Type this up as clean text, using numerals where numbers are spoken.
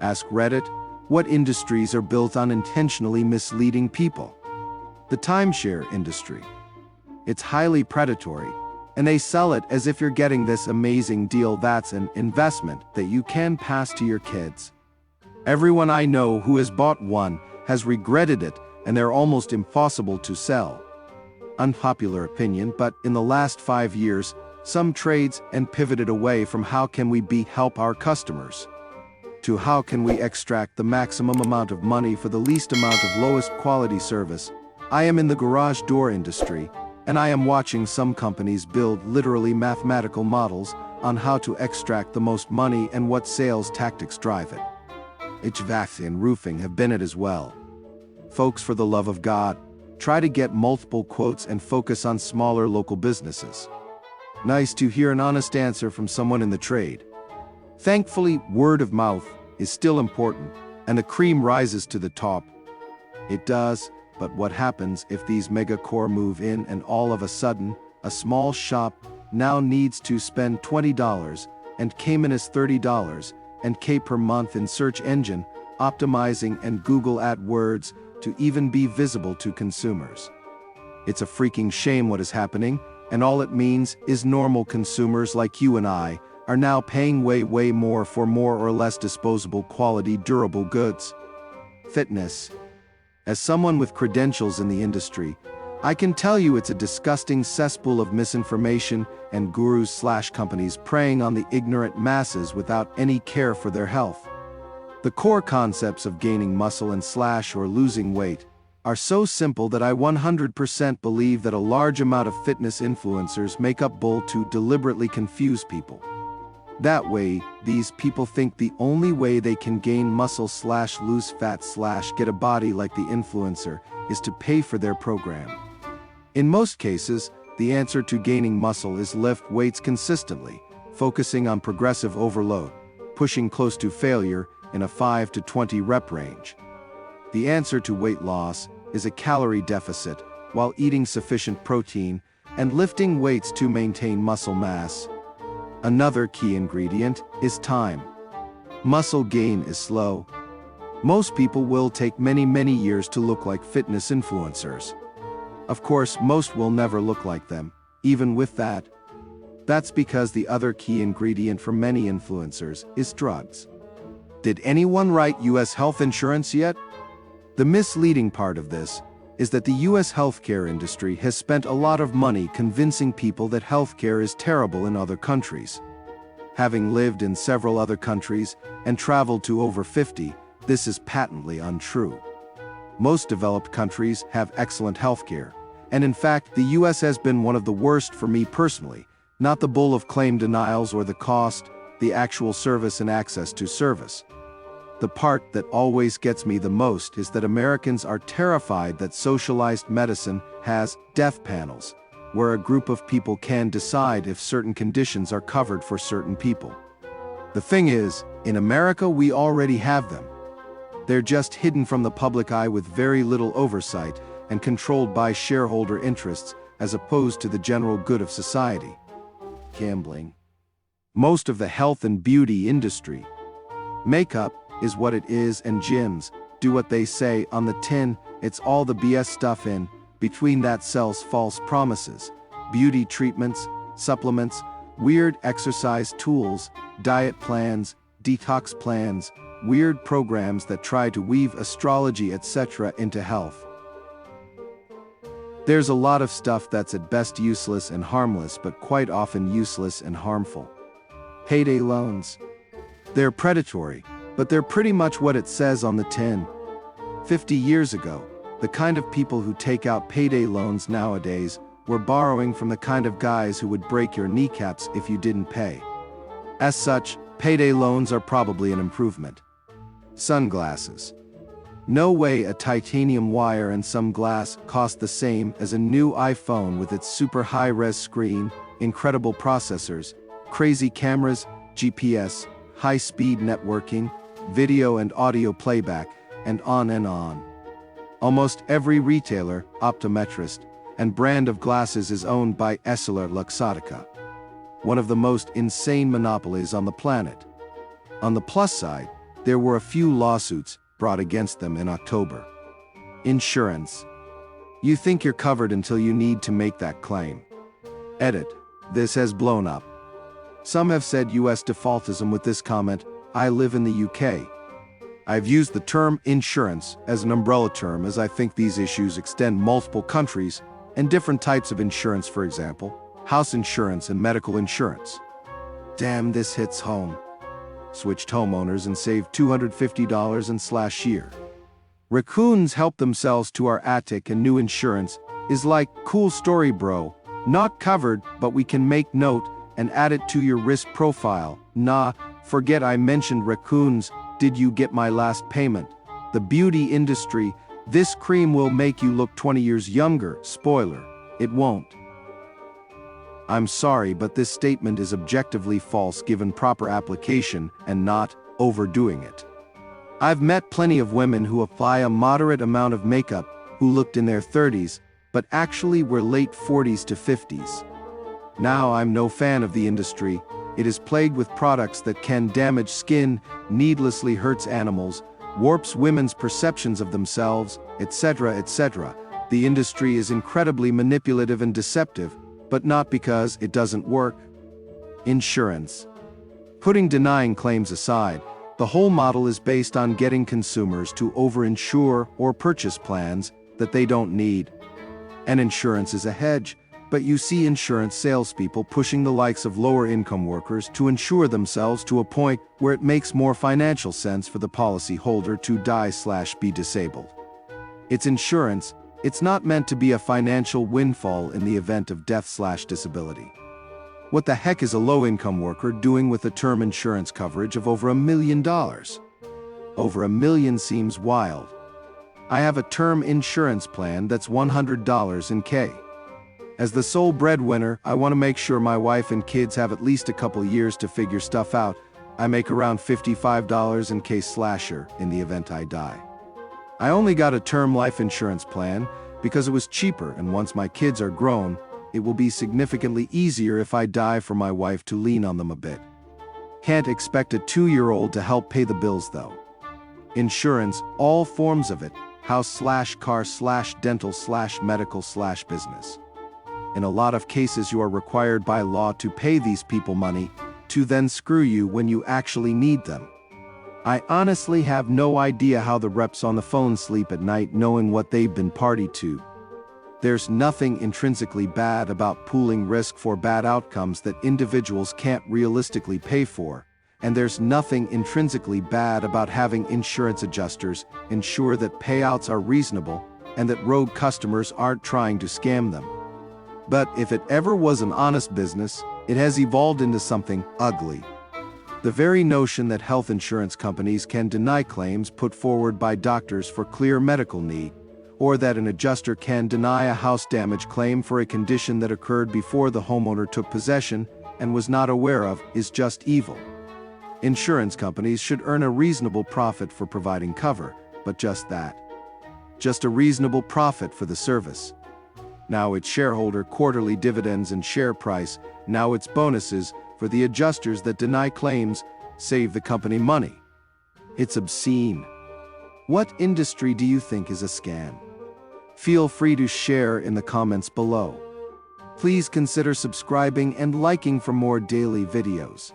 Ask Reddit, what industries are built on intentionally misleading people? The timeshare industry. It's highly predatory, and they sell it as if you're getting this amazing deal that's an investment that you can pass to your kids. Everyone I know who has bought one has regretted it, and they're almost impossible to sell. Unpopular opinion, but in the last 5 years, some trades and pivoted away from how can we help our customers to how can we extract the maximum amount of money for the least amount of lowest quality service. I am in the garage door industry, and I am watching some companies build literally mathematical models on how to extract the most money and what sales tactics drive it. HVAC and roofing have been it as well. Folks, for the love of God, try to get multiple quotes and focus on smaller local businesses. Nice to hear an honest answer from someone in the trade. Thankfully, word of mouth is still important, and the cream rises to the top. It does, but what happens if these megacore move in and all of a sudden, a small shop now needs to spend $20 and K-minus $30 and K per month in search engine optimizing and Google AdWords to even be visible to consumers? It's a freaking shame what is happening, and all it means is normal consumers like you and I are now paying way more for more or less disposable quality durable goods. Fitness. As someone with credentials in the industry, I can tell you it's a disgusting cesspool of misinformation and gurus/companies preying on the ignorant masses without any care for their health. The core concepts of gaining muscle and or losing weight are so simple that I 100% believe that a large amount of fitness influencers make up bull to deliberately confuse people. That way, these people think the only way they can gain muscle/lose fat/get a body like the influencer is to pay for their program. In most cases, the answer to gaining muscle is lift weights consistently, focusing on progressive overload, pushing close to failure in a 5 to 20 rep range. The answer to weight loss is a calorie deficit while eating sufficient protein and lifting weights to maintain muscle mass. Another key ingredient is time. Muscle gain is slow. Most people will take many years to look like fitness influencers. Of course, most will never look like them, even with that. That's because the other key ingredient for many influencers is drugs. Did anyone write US health insurance yet? The misleading part of this is that the US healthcare industry has spent a lot of money convincing people that healthcare is terrible in other countries. Having lived in several other countries and traveled to over 50, this is patently untrue. Most developed countries have excellent healthcare, and in fact, the US has been one of the worst for me personally, not the bull of claim denials or the cost, the actual service and access to service. The part that always gets me the most is that Americans are terrified that socialized medicine has death panels, where a group of people can decide if certain conditions are covered for certain people. The thing is, in America we already have them. They're just hidden from the public eye with very little oversight and controlled by shareholder interests as opposed to the general good of society. Gambling. Most of the health and beauty industry. Makeup is what it is, and gyms do what they say on the tin. It's all the BS stuff in between that sells false promises. Beauty treatments, supplements, weird exercise tools, diet plans, detox plans, weird programs that try to weave astrology etc. into health. There's a lot of stuff that's at best useless and harmless, but quite often useless and harmful. Payday loans. They're predatory, but they're pretty much what it says on the tin. 50 years ago, the kind of people who take out payday loans nowadays were borrowing from the kind of guys who would break your kneecaps if you didn't pay. As such, payday loans are probably an improvement. Sunglasses. No way a titanium wire and some glass cost the same as a new iPhone with its super high-res screen, incredible processors, crazy cameras, GPS, high-speed networking, video and audio playback, and on and on. Almost every retailer, optometrist, and brand of glasses is owned by EssilorLuxottica, one of the most insane monopolies on the planet. On the plus side, There were a few lawsuits brought against them in October. Insurance. You think you're covered until you need to make that claim. Edit. This has blown up. Some have said US defaultism with this comment, I live in the UK. I've used the term insurance as an umbrella term as I think these issues extend multiple countries and different types of insurance, for example, house insurance and medical insurance. Damn, this hits home. Switched homeowners and saved $250 in /year. Raccoons help themselves to our attic and new insurance is like, cool story bro, not covered but we can make note and add it to your risk profile. Nah, forget I mentioned raccoons, did you get my last payment? The beauty industry, this cream will make you look 20 years younger, spoiler, it won't. I'm sorry but this statement is objectively false given proper application and not overdoing it. I've met plenty of women who apply a moderate amount of makeup who looked in their 30s but actually were late 40s to 50s. Now I'm no fan of the industry. It is plagued with products that can damage skin, needlessly hurts animals, warps women's perceptions of themselves, etc., etc. The industry is incredibly manipulative and deceptive, but not because it doesn't work. Insurance. Putting denying claims aside, the whole model is based on getting consumers to overinsure or purchase plans that they don't need. And insurance is a hedge, but you see insurance salespeople pushing the likes of lower-income workers to insure themselves to a point where it makes more financial sense for the policyholder to die/be disabled. It's insurance, it's not meant to be a financial windfall in the event of death/disability. What the heck is a low-income worker doing with a term insurance coverage of over $1 million? Over $1 million seems wild. I have a term insurance plan that's $100 in K. As the sole breadwinner, I want to make sure my wife and kids have at least a couple years to figure stuff out. I make around $55 in K/year in the event I die. I only got a term life insurance plan because it was cheaper, and once my kids are grown, it will be significantly easier if I die for my wife to lean on them a bit. Can't expect a 2-year-old to help pay the bills though. Insurance, all forms of it, house/car/dental/medical/business. In a lot of cases you are required by law to pay these people money, to then screw you when you actually need them. I honestly have no idea how the reps on the phone sleep at night knowing what they've been party to. There's nothing intrinsically bad about pooling risk for bad outcomes that individuals can't realistically pay for, and there's nothing intrinsically bad about having insurance adjusters ensure that payouts are reasonable and that rogue customers aren't trying to scam them. But if it ever was an honest business, it has evolved into something ugly. The very notion that health insurance companies can deny claims put forward by doctors for clear medical need, or that an adjuster can deny a house damage claim for a condition that occurred before the homeowner took possession and was not aware of, is just evil. Insurance companies should earn a reasonable profit for providing cover, but just that. Just a reasonable profit for the service. Now it's shareholder quarterly dividends and share price, now it's bonuses for the adjusters that deny claims, save the company money. It's obscene. What industry do you think is a scam? Feel free to share in the comments below. Please consider subscribing and liking for more daily videos.